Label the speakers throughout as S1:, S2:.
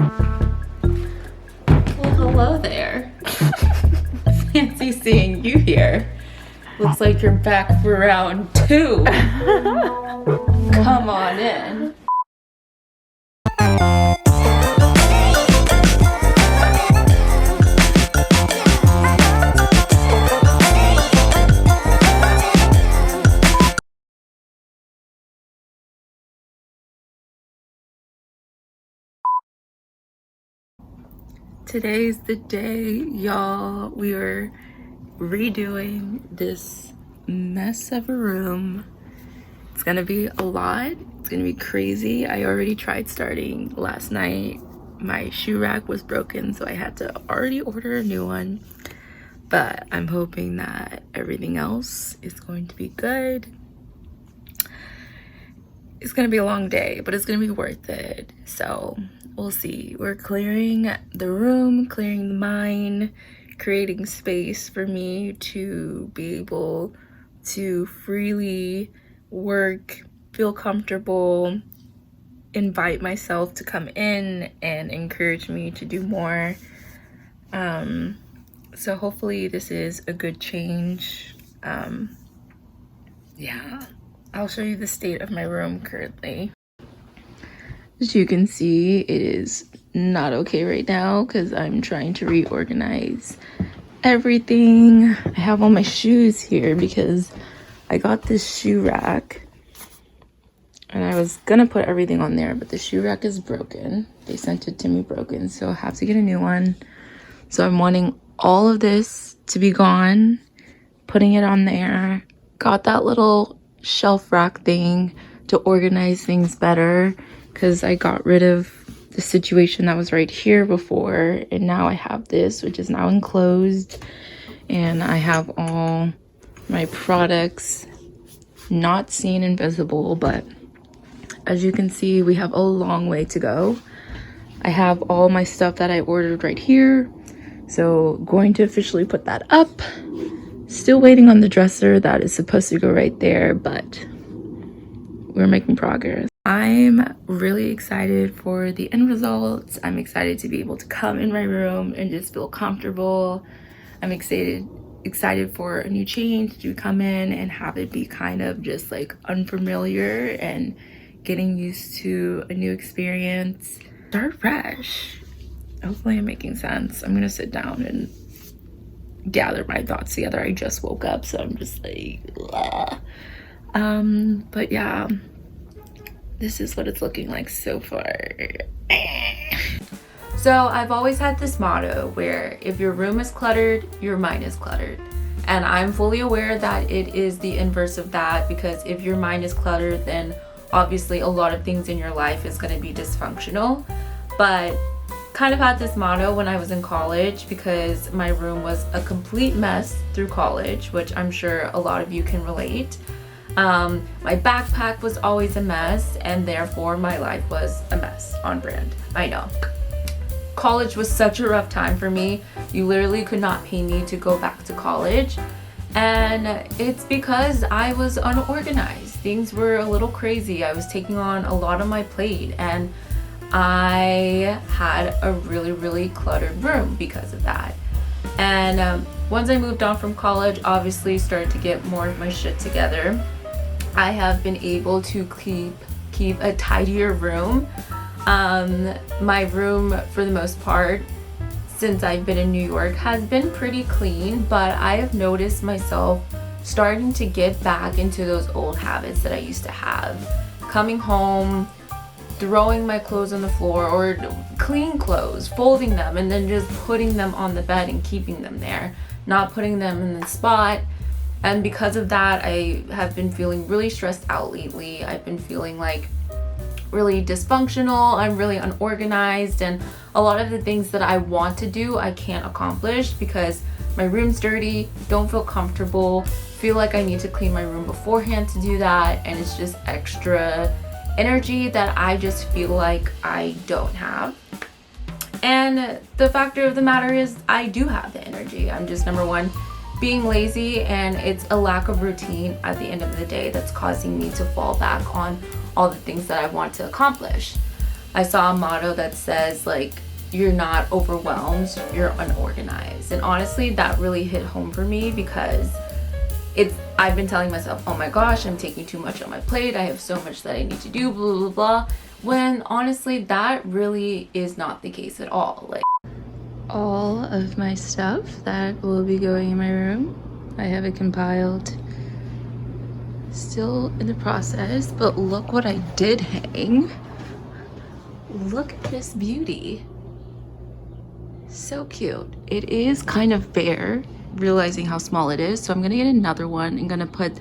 S1: Well, hello there. Fancy seeing you here. Looks like you're back for round 2. Come on in. Today's the day, y'all. We are redoing this mess of a room. It's gonna be a lot. It's gonna be crazy. I already tried starting last night. My shoe rack was broken, so I had to already order a new one. But I'm hoping that everything else is going to be good. It's gonna be a long day, but it's gonna be worth it. So we'll see. We're clearing the room, clearing the mind, creating space for me to be able to freely work, feel comfortable, invite myself to come in and encourage me to do more. So hopefully this is a good change. Yeah, I'll show you the state of my room currently. As you can see, it is not okay right now because I'm trying to reorganize everything. I have all my shoes here because I got this shoe rack and I was gonna put everything on there, but the shoe rack is broken. They sent it to me broken, so I have to get a new one. So I'm wanting all of this to be gone, putting it on there. Got that little shelf rack thing to organize things better because I got rid of the situation that was right here before, and now I have this, which is now enclosed, and I have all my products not seen and visible. But as you can see, we have a long way to go. I have all my stuff that I ordered right here, so going to officially put that up. Still waiting on the dresser that is supposed to go right there, but we're making progress. I'm really excited for the end results. I'm excited to be able to come in my room and just feel comfortable. I'm excited for a new change to come in and have it be kind of just like unfamiliar and getting used to a new experience. Start fresh. Hopefully I'm making sense. I'm gonna sit down and gather my thoughts together. I just woke up, so I'm just like, but yeah, this is what it's looking like so far. So I've always had this motto where if your room is cluttered, your mind is cluttered. And I'm fully aware that it is the inverse of that, because if your mind is cluttered, then obviously a lot of things in your life is going to be dysfunctional. But kind of had this motto when I was in college because my room was a complete mess through college, which I'm sure a lot of you can relate. My backpack was always a mess, and therefore my life was a mess on brand. I know. College was such a rough time for me. You literally could not pay me to go back to college. And it's because I was unorganized. Things were a little crazy. I was taking on a lot on my plate, and I had a really cluttered room because of that. And once I moved on from college, obviously started to get more of my shit together. I have been able to keep a tidier room. My room, for the most part, since I've been in New York, has been pretty clean, but I have noticed myself starting to get back into those old habits that I used to have. Coming home, throwing my clothes on the floor, or clean clothes, folding them, and then just putting them on the bed and keeping them there, not putting them in the spot. And because of that, I have been feeling really stressed out lately. I've been feeling like really dysfunctional. I'm really unorganized, and a lot of the things that I want to do, I can't accomplish because my room's dirty, don't feel comfortable, feel like I need to clean my room beforehand to do that, and it's just extra energy that I just feel like I don't have. And the factor of the matter is I do have the energy. I'm just, number one, being lazy, and it's a lack of routine at the end of the day that's causing me to fall back on all the things that I want to accomplish. I saw a motto that says like, you're not overwhelmed, you're unorganized. And honestly, that really hit home for me because I've been telling myself, oh my gosh, I'm taking too much on my plate, I have so much that I need to do, blah blah blah, when honestly that really is not the case at all. Like, all of my stuff that will be going in my room, I have it compiled, still in the process. But look what I did hang. Look at this beauty. So cute. It is kind of bare, realizing how small it is, so I'm gonna get another one. I'm gonna put,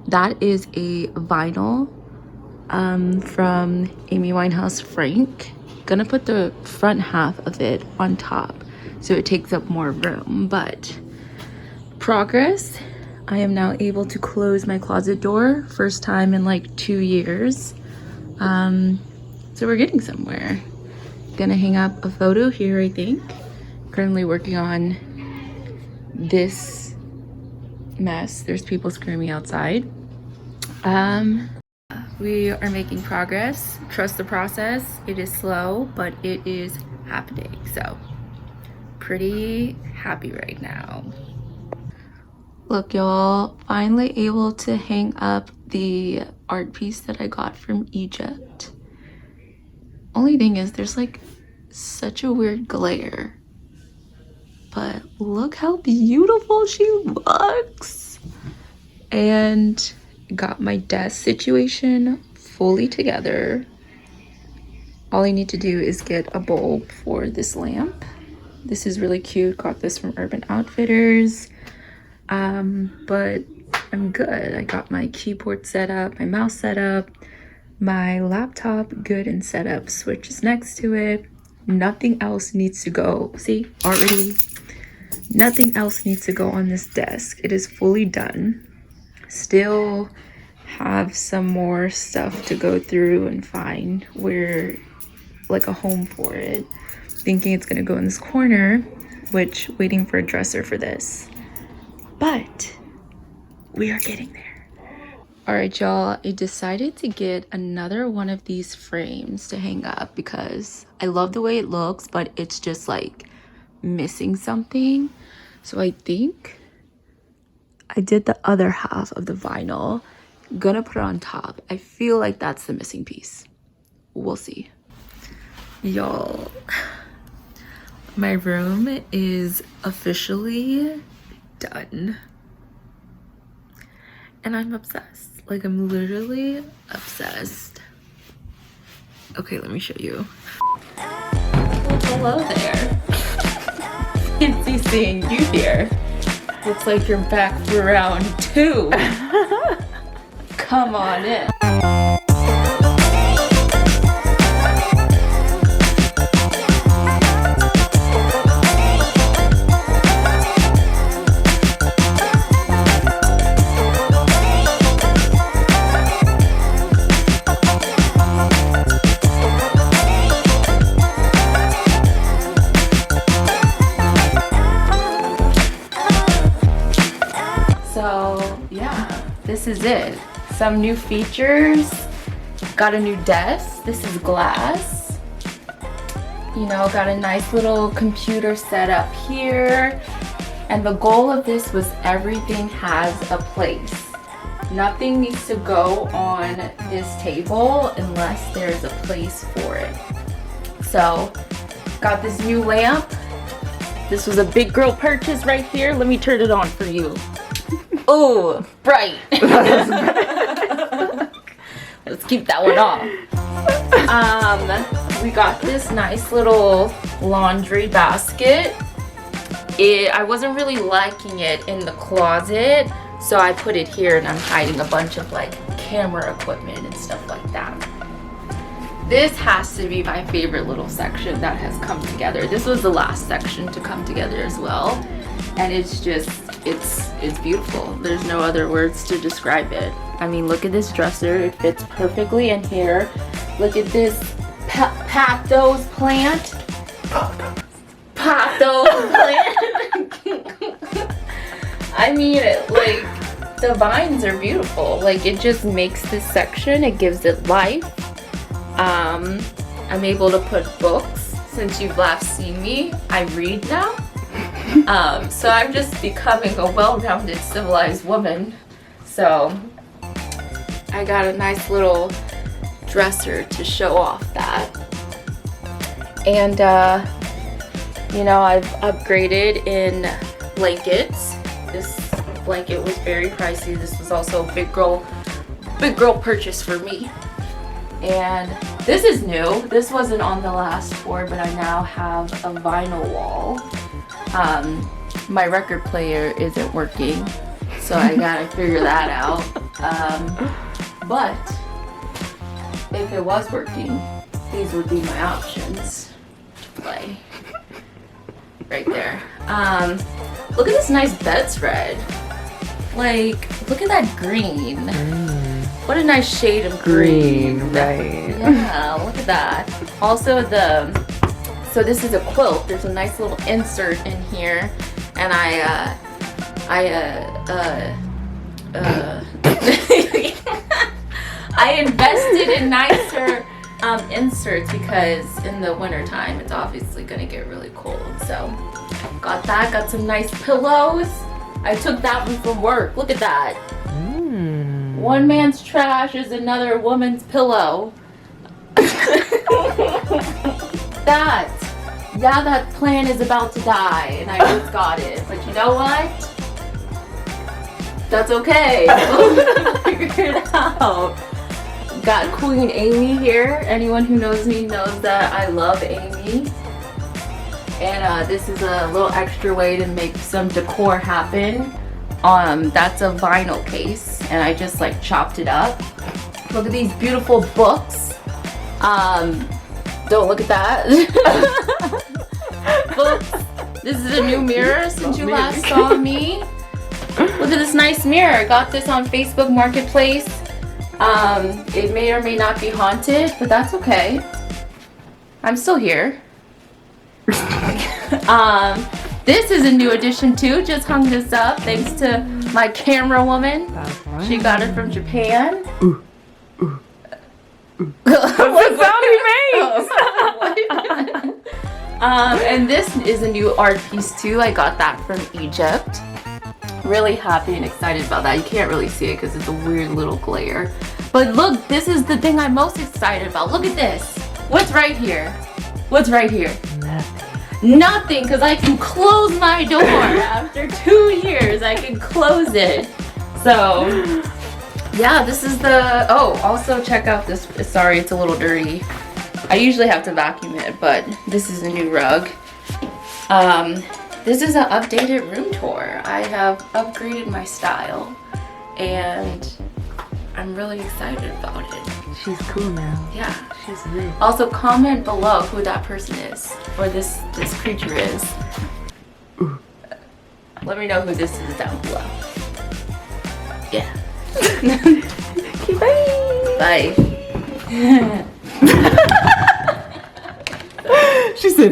S1: that is a vinyl from Amy Winehouse Frank. Gonna put the front half of it on top so it takes up more room. But progress. I am now able to close my closet door, first time in like 2 years. So we're getting somewhere. Gonna hang up a photo here, I think. Currently working on this mess. There's people screaming outside. We are making progress. Trust the process. It is slow, but it is happening. So pretty happy right now. Look, y'all, finally able to hang up the art piece that I got from Egypt. Only thing is there's like such a weird glare, but look how beautiful she looks. And got my desk situation fully together. All I need to do is get a bulb for this lamp. This is really cute. Got this from Urban Outfitters. But I'm good. I got my keyboard set up, my mouse set up, my laptop good and set up, switch is next to it. Nothing else needs to go. See, already nothing else needs to go on this desk. It is fully done. Still have some more stuff to go through and find where, like, a home for it. Thinking it's gonna go in this corner, which waiting for a dresser for this. But we are getting there. All right, y'all, I decided to get another one of these frames to hang up because I love the way it looks, but it's just like missing something. So I think I did the other half of the vinyl. Gonna put it on top. I feel like that's the missing piece. We'll see. Y'all, my room is officially done. And I'm obsessed. Like, I'm literally obsessed. Okay, let me show you. Well, hello there. Fancy seeing you here. Looks like you're back for round 2. Come on in. This is it. Some new features. Got a new desk. This is glass. You know, got a nice little computer set up here. And the goal of this was everything has a place. Nothing needs to go on this table unless there's a place for it. So, got this new lamp. This was a big girl purchase right here. Let me turn it on for you. Oh, bright. Let's keep that one off. We got this nice little laundry basket. I wasn't really liking it in the closet, so I put it here and I'm hiding a bunch of like camera equipment and stuff like that. This has to be my favorite little section that has come together. This was the last section to come together as well. And it's just, it's beautiful. There's no other words to describe it. I mean, look at this dresser. It fits perfectly in here. Look at this pathos plant. Pathos plant. I mean, like, the vines are beautiful. Like, it just makes this section, it gives it life. I'm able to put books. Since you've last seen me, I read now. So I'm just becoming a well-rounded civilized woman. So I got a nice little dresser to show off that. And you know, I've upgraded in blankets. This blanket was very pricey. This was also a big girl purchase for me. And this is new. This wasn't on the last tour, but I now have a vinyl wall. My record player isn't working, so I gotta figure that out. But if it was working, these would be my options to play. Right there. Look at this nice bedspread. Like, look at that green. What a nice shade of green.
S2: Right.
S1: Yeah, look at that. Also so this is a quilt. There's a nice little insert in here, and I invested in nicer inserts because in the winter time it's obviously gonna get really cold. So got that. Got some nice pillows. I took that one from work. Look at that. One man's trash is another woman's pillow. That plan is about to die, and I just got it. But you know what? That's okay. We'll figure it out. Got Queen Amy here. Anyone who knows me knows that I love Amy. And this is a little extra way to make some decor happen. That's a vinyl case, and I just like chopped it up. Look at these beautiful books. Don't look at that. Books. This is a new mirror since you last saw me. Look at this nice mirror. I got this on Facebook Marketplace. It may or may not be haunted, but that's okay. I'm still here. This is a new addition too. Just hung this up thanks to my camera woman.
S2: That's right.
S1: She got it from Japan.
S2: What's the sound he makes?
S1: And this is a new art piece too. I got that from Egypt. Really happy and excited about that. You can't really see it because it's a weird little glare. But look, this is the thing I'm most excited about. Look at this. What's right here? What's right here? Nothing, because I can close my door. After 2 years, I can close it. So, yeah, this is the, oh, also check out this, sorry, it's a little dirty. I usually have to vacuum it, but this is a new rug. This is an updated room tour. I have upgraded my style, and I'm really excited about it.
S2: She's cool now.
S1: Yeah.
S2: She's real.
S1: Also, comment below who that person is, or this creature is. Let me know who this is down below. Yeah.
S2: Okay, bye.
S1: Bye.
S2: She said,